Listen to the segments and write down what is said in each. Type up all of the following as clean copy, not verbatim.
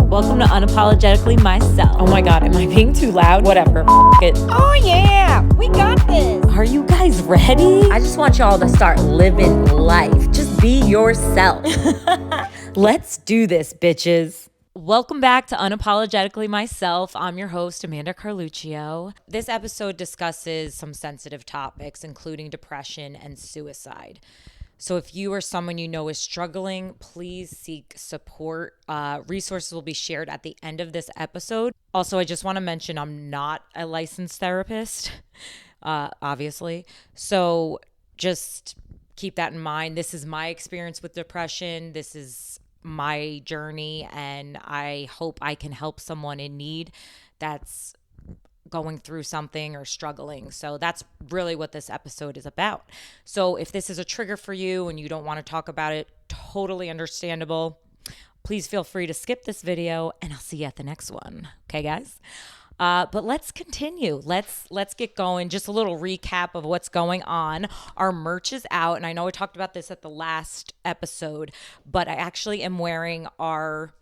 Welcome to Unapologetically Myself. Oh my God, am I being too loud? Whatever, it. Oh yeah, we got this. Are you guys ready? I just want y'all to start living life. Just be yourself. Let's do this, bitches. Welcome back to Unapologetically Myself. I'm your host, Amanda Carluccio. This episode discusses some sensitive topics, including depression and suicide. So if you or someone you know is struggling, please seek support. Resources will be shared at the end of this episode. Also, I just want to mention I'm not a licensed therapist, obviously. So just keep that in mind. This is my experience with depression. This is my journey, and I hope I can help someone in need that's going through something or struggling. So that's really what this episode is about. So if this is a trigger for you and you don't want to talk about it, totally understandable. Please feel free to skip this video, and I'll see you at the next one. Okay, guys? But let's continue. Let's get going. Just a little recap of what's going on. Our merch is out, and I know I talked about this at the last episode, but I actually am wearing our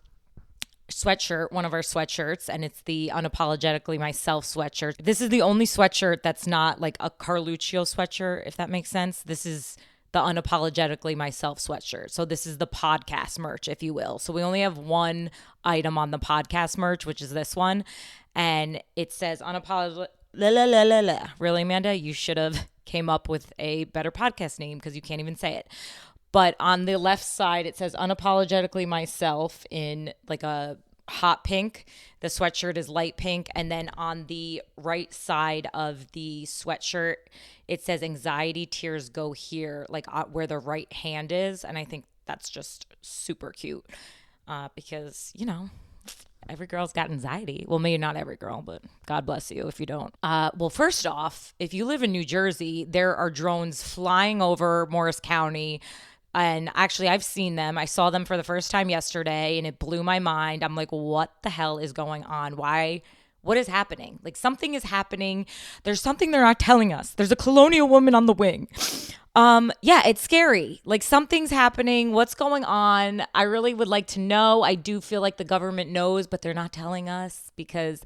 sweatshirt, one of our sweatshirts, and it's the Unapologetically Myself sweatshirt. This is the only sweatshirt that's not like a Carluccio sweatshirt, if that makes sense. This is the Unapologetically Myself sweatshirt. So this is the podcast merch, if you will. So we only have one item on the podcast merch, which is this one, and it says unapologetic. Really, Amanda? You should have came up with a better podcast name because you can't even say it. But on the left side, it says Unapologetically Myself in like a hot pink. The sweatshirt is light pink. And then on the right side of the sweatshirt, it says Anxiety Tears Go Here, like where the right hand is. And I think that's just super cute because, you know, every girl's got anxiety. Well, maybe not every girl, but God bless you if you don't. Well, first off, if you live in New Jersey, there are drones flying over Morris County. And actually, I've seen them. I saw them for the first time yesterday, and it blew my mind. I'm like, what the hell is going on? Why? What is happening? Like, something is happening. There's something they're not telling us. There's a colonial woman on the wing. Yeah, it's scary. Like, something's happening. What's going on? I really would like to know. I do feel like the government knows, but they're not telling us, because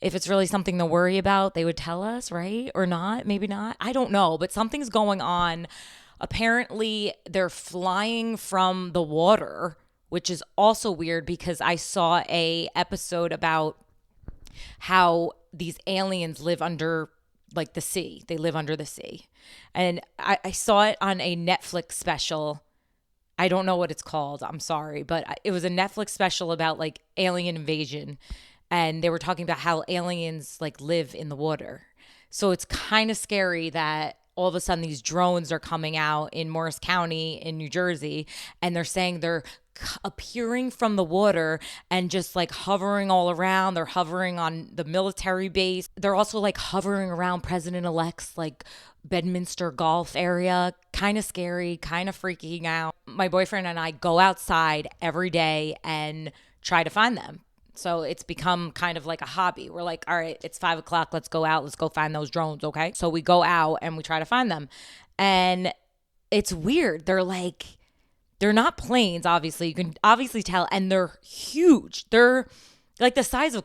if it's really something to worry about, they would tell us, right? Or not? Maybe not. I don't know, but something's going on. Apparently, they're flying from the water, which is also weird because I saw a episode about how these aliens live under like the sea. They live under the sea. And I saw it on a Netflix special. I don't know what it's called. I'm sorry. But it was a Netflix special about like alien invasion. And they were talking about how aliens like live in the water. So it's kind of scary that all of a sudden these drones are coming out in Morris County in New Jersey, and they're saying they're appearing from the water and just like hovering all around. They're hovering on the military base. They're also like hovering around President-elect's like Bedminster Golf area. Kind of scary, kind of freaking out. My boyfriend and I go outside every day and try to find them. So it's become kind of like a hobby. We're like, all right, it's 5 o'clock. Let's go out. Let's go find those drones. Okay. So we go out and we try to find them. And it's weird. They're not planes, obviously. You can obviously tell. And they're huge. They're like the size of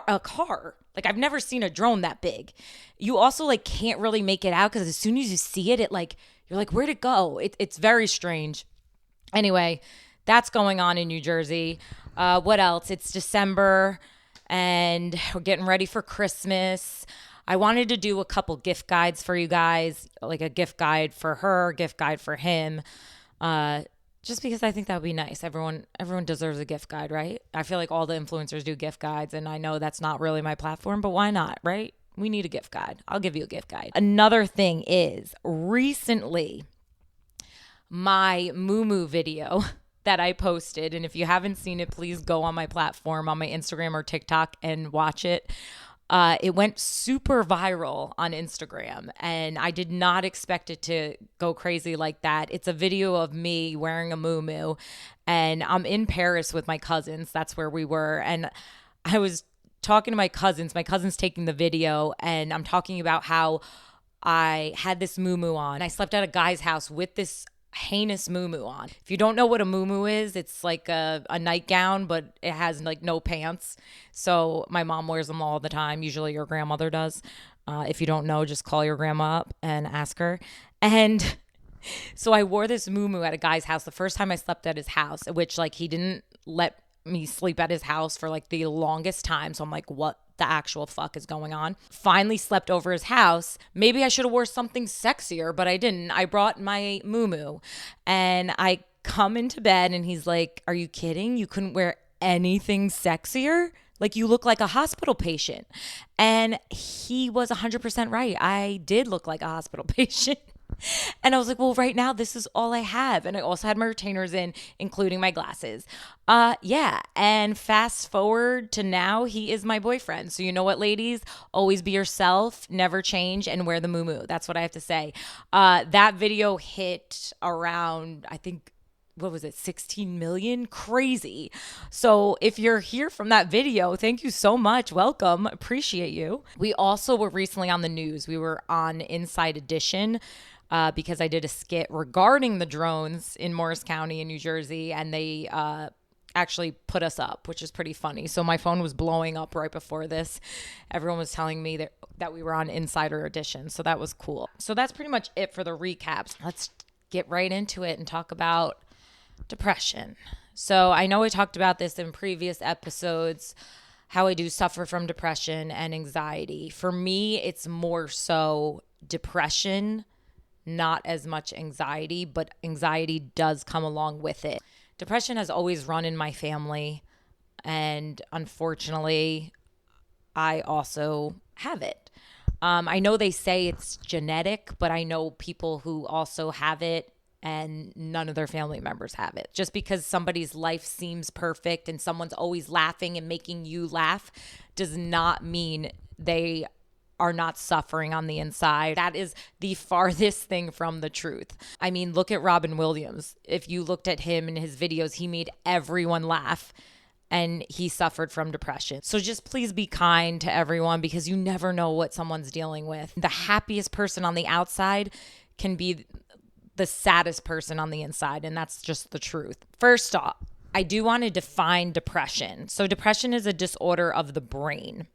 a car. Like, I've never seen a drone that big. You also like can't really make it out because as soon as you see it, you're like, where'd it go? It's very strange. Anyway, that's going on in New Jersey. What else? It's December and we're getting ready for Christmas. I wanted to do a couple gift guides for you guys, like a gift guide for her, gift guide for him, just because I think that would be nice. Everyone deserves a gift guide, right? I feel like all the influencers do gift guides, and I know that's not really my platform, but why not, right? We need a gift guide. I'll give you a gift guide. Another thing is recently my moo video that I posted. And if you haven't seen it, please go on my platform, on my Instagram or TikTok and watch it. It went super viral on Instagram, and I did not expect it to go crazy like that. It's a video of me wearing a muumuu, and I'm in Paris with my cousins. That's where we were. And I was talking to my cousins taking the video, and I'm talking about how I had this muumuu on. I slept at a guy's house with this heinous muumuu on. If you don't know what a muumuu is, it's like a nightgown, but it has like no pants. So my mom wears them all the time. Usually your grandmother does. If you don't know, just call your grandma up and ask her. And so I wore this muumuu at a guy's house the first time I slept at his house, which like he didn't let me sleep at his house for like the longest time. So I'm like, what the actual fuck is going on? Finally slept over his house. Maybe I should have wore something sexier, but I didn't. I brought my muumuu and I come into bed and he's like, are you kidding? You couldn't wear anything sexier? Like you look like a hospital patient. And he was 100% right. I did look like a hospital patient. And I was like, well, right now, this is all I have. And I also had my retainers in, including my glasses. Yeah. And fast forward to now, he is my boyfriend. So you know what, ladies? Always be yourself, never change, and wear the muumuu. That's what I have to say. That video hit around, I think, what was it, 16 million? Crazy. So if you're here from that video, thank you so much. Welcome. Appreciate you. We also were recently on the news. We were on Inside Edition. Because I did a skit regarding the drones in Morris County in New Jersey, and they actually put us up, which is pretty funny. So my phone was blowing up right before this. Everyone was telling me that we were on Insider Edition, so that was cool. So that's pretty much it for the recaps. Let's get right into it and talk about depression. So I know I talked about this in previous episodes, how I do suffer from depression and anxiety. For me, it's more so depression, not as much anxiety, but anxiety does come along with it. Depression has always run in my family, and unfortunately, I also have it. I know they say it's genetic, but I know people who also have it and none of their family members have it. Just because somebody's life seems perfect and someone's always laughing and making you laugh does not mean they are not suffering on the inside. That is the farthest thing from the truth. I mean, look at Robin Williams. If you looked at him in his videos, he made everyone laugh and he suffered from depression. So just please be kind to everyone because you never know what someone's dealing with. The happiest person on the outside can be the saddest person on the inside, and that's just the truth. First off, I do want to define depression. So depression is a disorder of the brain.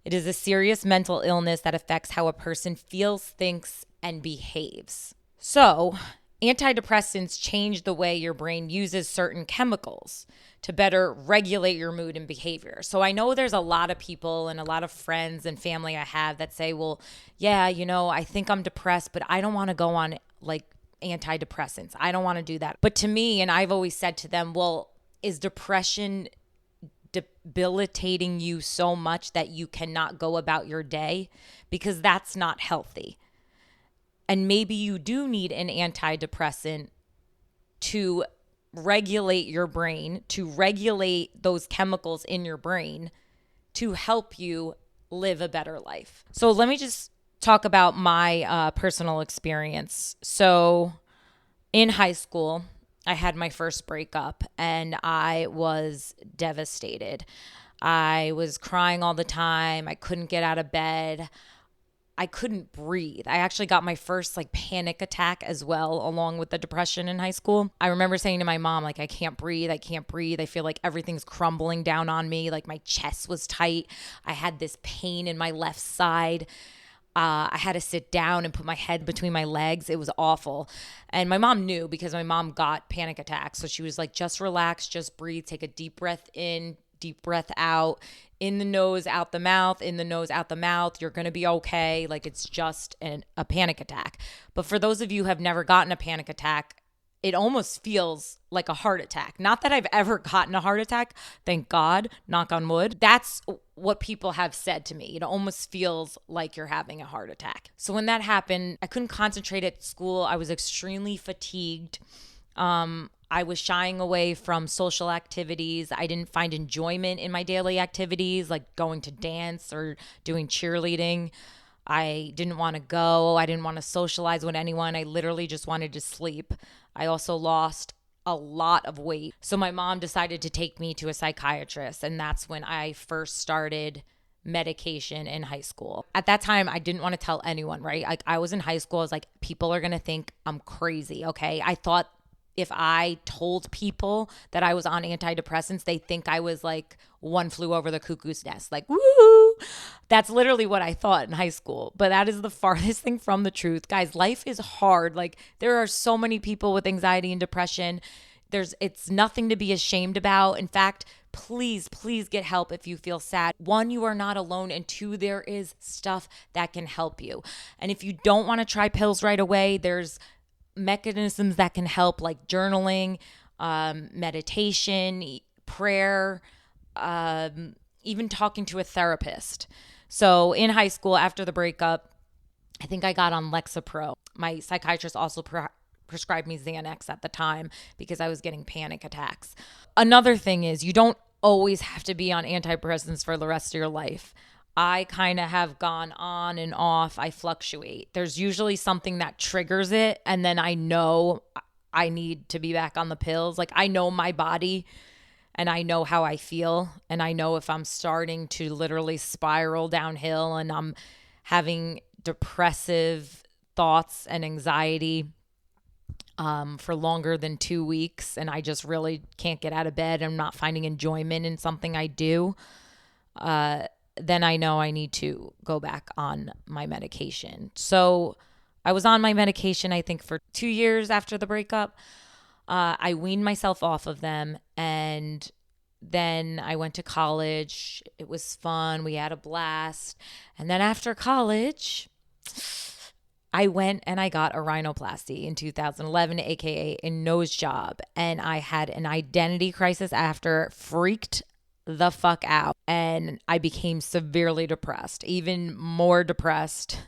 It is a serious mental illness that affects how a person feels, thinks, and behaves. So, antidepressants change the way your brain uses certain chemicals to better regulate your mood and behavior. So I know there's a lot of people and a lot of friends and family I have that say, well, yeah, you know, I think I'm depressed, but I don't want to go on like antidepressants. I don't want to do that. But to me, and I've always said to them, well, is depression debilitating you so much that you cannot go about your day? Because that's not healthy. And maybe you do need an antidepressant to regulate your brain, to regulate those chemicals in your brain to help you live a better life. So let me just talk about my personal experience. So in high school, I had my first breakup and I was devastated. I was crying all the time. I couldn't get out of bed. I couldn't breathe. I actually got my first like panic attack as well, along with the depression in high school. I remember saying to my mom, like, I can't breathe. I can't breathe. I feel like everything's crumbling down on me. Like my chest was tight. I had this pain in my left side. I had to sit down and put my head between my legs. It was awful. And my mom knew because my mom got panic attacks. So she was like, just relax, just breathe, take a deep breath in, deep breath out, in the nose, out the mouth, in the nose, out the mouth. You're going to be okay. Like it's just a panic attack. But for those of you who have never gotten a panic attack, it almost feels like a heart attack. Not that I've ever gotten a heart attack, thank God, knock on wood. That's what people have said to me. It almost feels like you're having a heart attack. So when that happened, I couldn't concentrate at school. I was extremely fatigued. I was shying away from social activities. I didn't find enjoyment in my daily activities, like going to dance or doing cheerleading. I didn't want to go. I didn't want to socialize with anyone. I literally just wanted to sleep. I also lost a lot of weight. So my mom decided to take me to a psychiatrist, and that's when I first started medication in high school. At that time, I didn't want to tell anyone, right? Like I was in high school. I was like, people are going to think I'm crazy. Okay. I thought if I told people that I was on antidepressants, they think I was like one flew over the cuckoo's nest, like, woo. That's literally what I thought in high school. But that is the farthest thing from the truth. Guys, life is hard. Like there are so many people with anxiety and depression. It's nothing to be ashamed about. In fact, please get help if you feel sad. One, you are not alone. And two, there is stuff that can help you. And if you don't want to try pills right away, there's mechanisms that can help, like journaling, meditation, prayer, even talking to a therapist. So in high school, after the breakup, I think I got on Lexapro. My psychiatrist also prescribed me Xanax at the time because I was getting panic attacks. Another thing is you don't always have to be on antidepressants for the rest of your life. I kind of have gone on and off. I fluctuate. There's usually something that triggers it. And then I know I need to be back on the pills. Like I know my body and I know how I feel. And I know if I'm starting to literally spiral downhill and I'm having depressive thoughts and anxiety for longer than 2 weeks. And I just really can't get out of bed. I'm not finding enjoyment in something I do. Then I know I need to go back on my medication. So I was on my medication, I think, for 2 years after the breakup. I weaned myself off of them. And then I went to college. It was fun. We had a blast. And then after college, I went and I got a rhinoplasty in 2011, aka a nose job. And I had an identity crisis after, freaked the fuck out, and I became severely depressed, even more depressed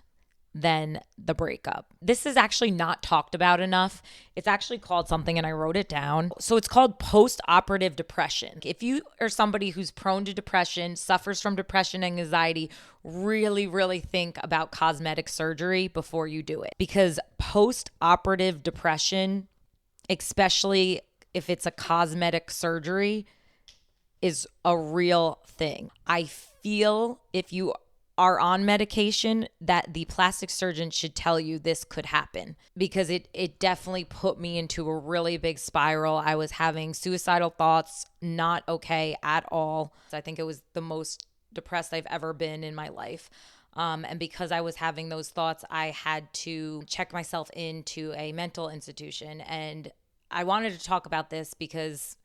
than the breakup. This is actually not talked about enough. It's actually called something, and I wrote it down. So it's called post-operative depression. If you are somebody who's prone to depression, suffers from depression and anxiety, really think about cosmetic surgery before you do it. Because post-operative depression, especially if it's a cosmetic surgery, is a real thing. I feel if you are on medication that the plastic surgeon should tell you this could happen, because it definitely put me into a really big spiral. I was having suicidal thoughts, not okay at all. I think it was the most depressed I've ever been in my life. And because I was having those thoughts, I had to check myself into a mental institution. And I wanted to talk about this because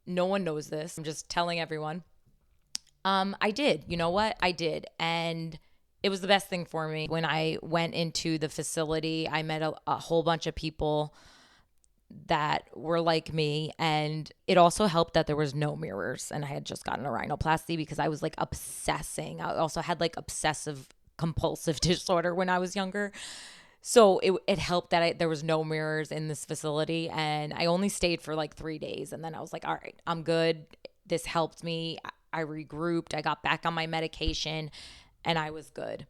no one knows this. I'm just telling everyone. I did. You know what? I did. And it was the best thing for me. When I went into the facility, I met a whole bunch of people that were like me. And it also helped that there was no mirrors. And I had just gotten a rhinoplasty because I was like obsessing. I also had like obsessive compulsive disorder when I was younger. So it helped that there was no mirrors in this facility, and I only stayed for like 3 days. And then I was like, all right, I'm good. This helped me. I regrouped. I got back on my medication and I was good.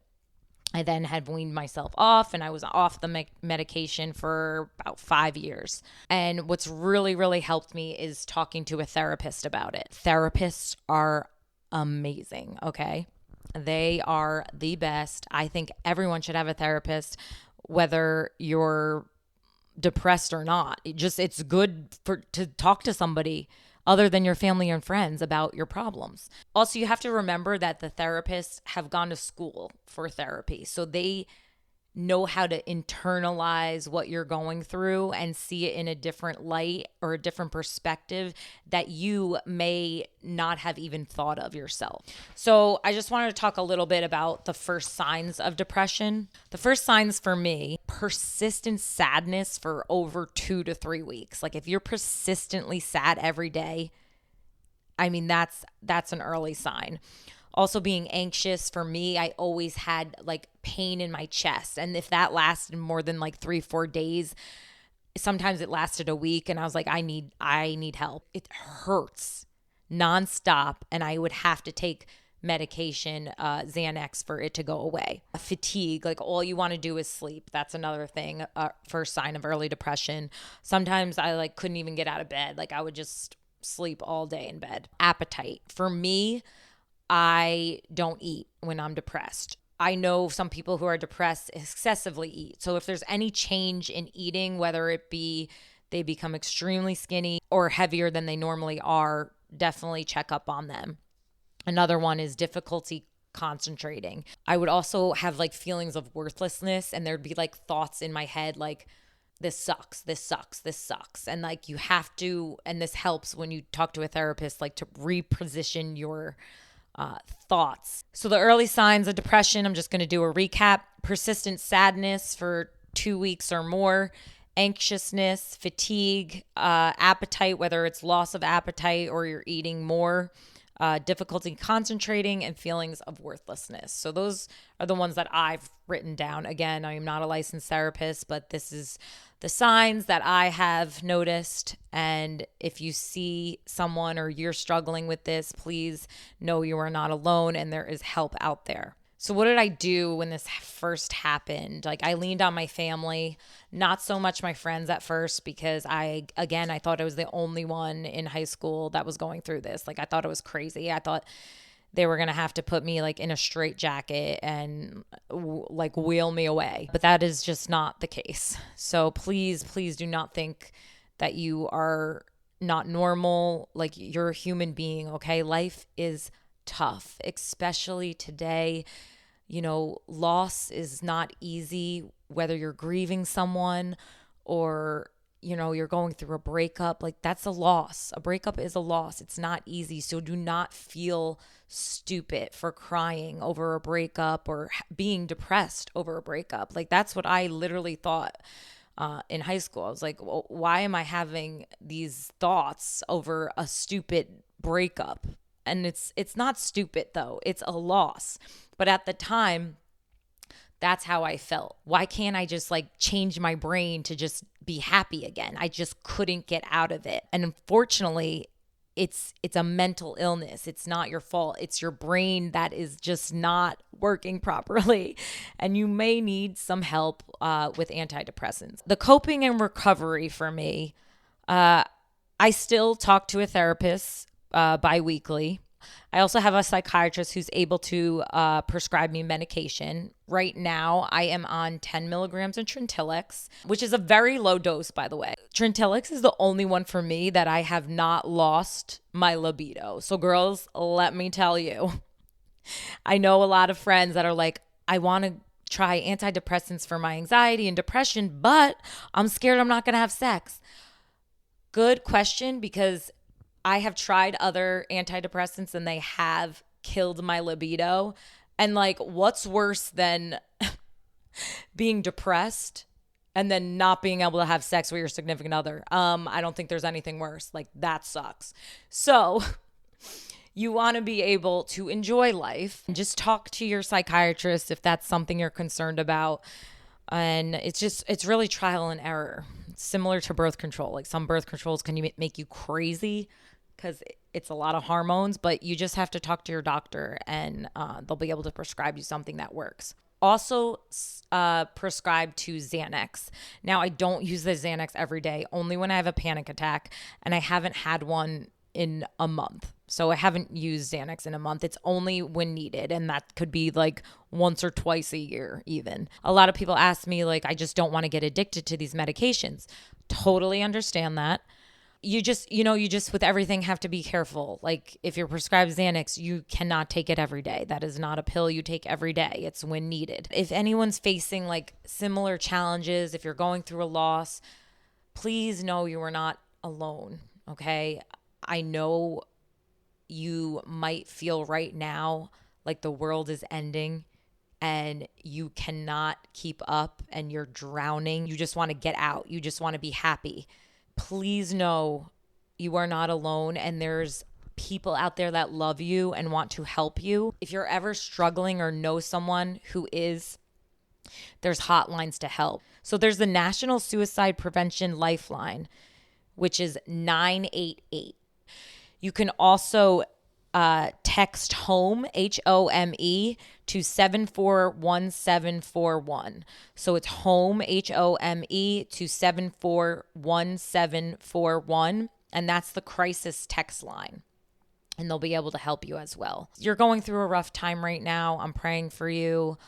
I then had weaned myself off, and I was off the medication for about 5 years. And what's really helped me is talking to a therapist about it. Therapists are amazing, okay? They are the best. I think everyone should have a therapist, whether you're depressed or not. It's good to talk to somebody other than your family and friends about your problems. Also, you have to remember that the therapists have gone to school for therapy. So they know how to internalize what you're going through and see it in a different light or a different perspective that you may not have even thought of yourself. So I just wanted to talk a little bit about the first signs of depression. The first signs for me, persistent sadness for over 2 to 3 weeks. Like if you're persistently sad every day, I mean, that's an early sign. Also being anxious for me, I always had like pain in my chest. And if that lasted more than like 3-4 days, sometimes it lasted a week, and I was like, I need help. It hurts nonstop. And I would have to take medication, Xanax, for it to go away. Fatigue, like all you want to do is sleep. That's another thing, first sign of early depression. Sometimes I like couldn't even get out of bed. Like I would just sleep all day in bed. Appetite. For me, I don't eat when I'm depressed. I know some people who are depressed excessively eat. So if there's any change in eating, whether it be they become extremely skinny or heavier than they normally are, definitely check up on them. Another one is difficulty concentrating. I would also have like feelings of worthlessness, and there'd be like thoughts in my head like, this sucks, this sucks, this sucks. And like you have to, and this helps when you talk to a therapist, like to reposition your thoughts. So the early signs of depression, I'm just going to do a recap. Persistent sadness for 2 weeks or more, anxiousness, fatigue, appetite, whether it's loss of appetite or you're eating more, difficulty concentrating, and feelings of worthlessness. So those are the ones that I've written down. Again, I am not a licensed therapist, but this is the signs that I have noticed. And if you see someone or you're struggling with this, please know you are not alone and there is help out there. So what did I do when this first happened? Like I leaned on my family, not so much my friends at first, because I thought I was the only one in high school that was going through this. Like I thought it was crazy. I thought they were going to have to put me like in a straitjacket and like wheel me away. But that is just not the case. So please do not think that you are not normal. Like you're a human being, okay? Life is tough, especially today. You know, loss is not easy, whether you're grieving someone or, you know, you're going through a breakup. Like that's a loss. A breakup is a loss. It's not easy. So do not feel stupid for crying over a breakup or being depressed over a breakup. Like that's what I literally thought in high school. I was like, well, why am I having these thoughts over a stupid breakup? And it's not stupid though. It's a loss. But at the time, that's how I felt. Why can't I just like change my brain to just be happy again? I just couldn't get out of it. And unfortunately, it's a mental illness. It's not your fault. It's your brain that is just not working properly. And you may need some help with antidepressants. The coping and recovery for me, I still talk to a therapist bi-weekly. I also have a psychiatrist who's able to prescribe me medication. Right now, I am on 10 milligrams of Trintellix, which is a very low dose, by the way. Trintellix is the only one for me that I have not lost my libido. So girls, let me tell you, I know a lot of friends that are like, I want to try antidepressants for my anxiety and depression, but I'm scared I'm not going to have sex. Good question, because I have tried other antidepressants and they have killed my libido. And like, what's worse than being depressed and then not being able to have sex with your significant other? I don't think there's anything worse. Like that sucks. So you want to be able to enjoy life and just talk to your psychiatrist if that's something you're concerned about. And it's really trial and error. It's similar to birth control. Like some birth controls can make you crazy because it's a lot of hormones, but you just have to talk to your doctor and they'll be able to prescribe you something that works. Also prescribed to Xanax. Now, I don't use the Xanax every day, only when I have a panic attack, and I haven't had one in a month. So I haven't used Xanax in a month. It's only when needed, and that could be like once or twice a year even. A lot of people ask me like, I just don't want to get addicted to these medications. Totally understand that. You just with everything have to be careful. Like if you're prescribed Xanax, you cannot take it every day. That is not a pill you take every day. It's when needed. If anyone's facing like similar challenges, if you're going through a loss, please know you are not alone, okay? I know you might feel right now like the world is ending and you cannot keep up and you're drowning. You just want to get out. You just want to be happy. Please know you are not alone and there's people out there that love you and want to help you. If you're ever struggling or know someone who is, there's hotlines to help. So there's the National Suicide Prevention Lifeline, which is 988. You can also text HOME, HOME, to 741741. So it's HOME, HOME, to 741741. And that's the crisis text line. and they'll be able to help you as well. You're going through a rough time right now. I'm praying for you.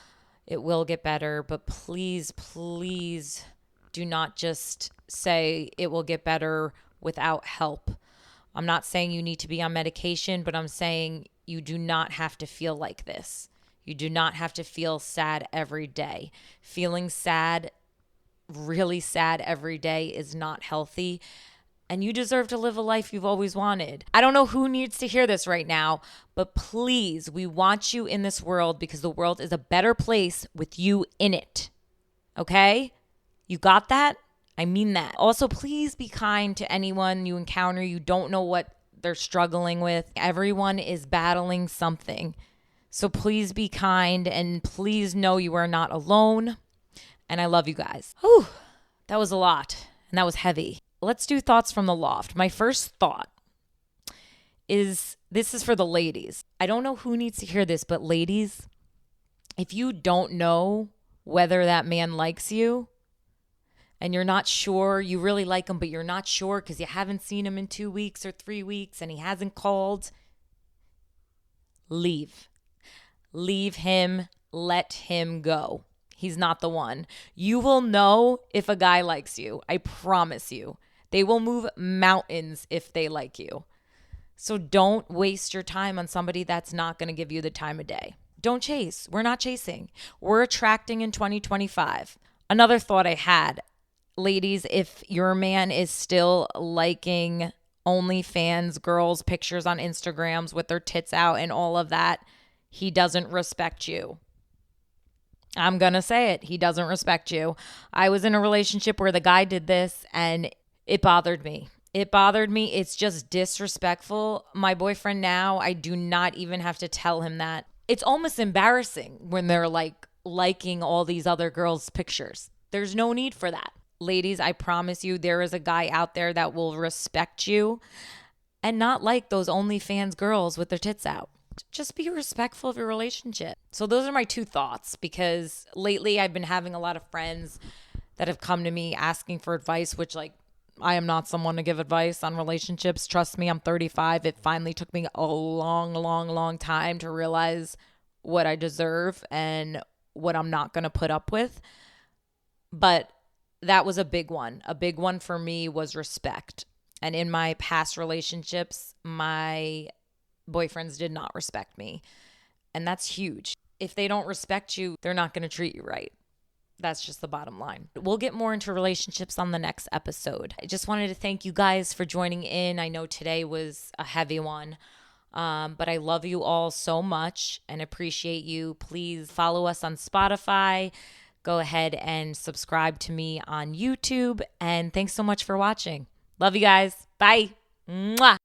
It will get better, but please, please do not just say it will get better without help. I'm not saying you need to be on medication, but I'm saying you do not have to feel like this. You do not have to feel sad every day. Feeling sad, really sad every day is not healthy. And you deserve to live a life you've always wanted. I don't know who needs to hear this right now, but please, we want you in this world because the world is a better place with you in it. Okay? You got that? I mean that. Also, please be kind to anyone you encounter. You don't know what they're struggling with. Everyone is battling something. So please be kind and please know you are not alone. And I love you guys. Whew, that was a lot and that was heavy. Let's do thoughts from the loft. My first thought is, this is for the ladies. I don't know who needs to hear this, but ladies, if you don't know whether that man likes you and you're not sure, you really like him, but you're not sure because you haven't seen him in 2 weeks or 3 weeks and he hasn't called, leave. Leave him. Let him go. He's not the one. You will know if a guy likes you. I promise you. They will move mountains if they like you. So don't waste your time on somebody that's not going to give you the time of day. Don't chase. We're not chasing. We're attracting in 2025. Another thought I had, ladies, if your man is still liking OnlyFans girls' pictures on Instagrams with their tits out and all of that, he doesn't respect you. I'm going to say it. He doesn't respect you. I was in a relationship where the guy did this and it bothered me. It bothered me. It's just disrespectful. My boyfriend now, I do not even have to tell him that. It's almost embarrassing when they're like liking all these other girls' pictures. There's no need for that. Ladies, I promise you, there is a guy out there that will respect you and not like those OnlyFans girls with their tits out. Just be respectful of your relationship. So those are my two thoughts, because lately I've been having a lot of friends that have come to me asking for advice, which, like, I am not someone to give advice on relationships. Trust me, I'm 35. It finally took me a long time to realize what I deserve and what I'm not going to put up with. But that was a big one. A big one for me was respect. And in my past relationships, my boyfriends did not respect me. And that's huge. If they don't respect you, they're not going to treat you right. That's just the bottom line. We'll get more into relationships on the next episode. I just wanted to thank you guys for joining in. I know today was a heavy one, but I love you all so much and appreciate you. Please follow us on Spotify. Go ahead and subscribe to me on YouTube. And thanks so much for watching. Love you guys. Bye. Mwah.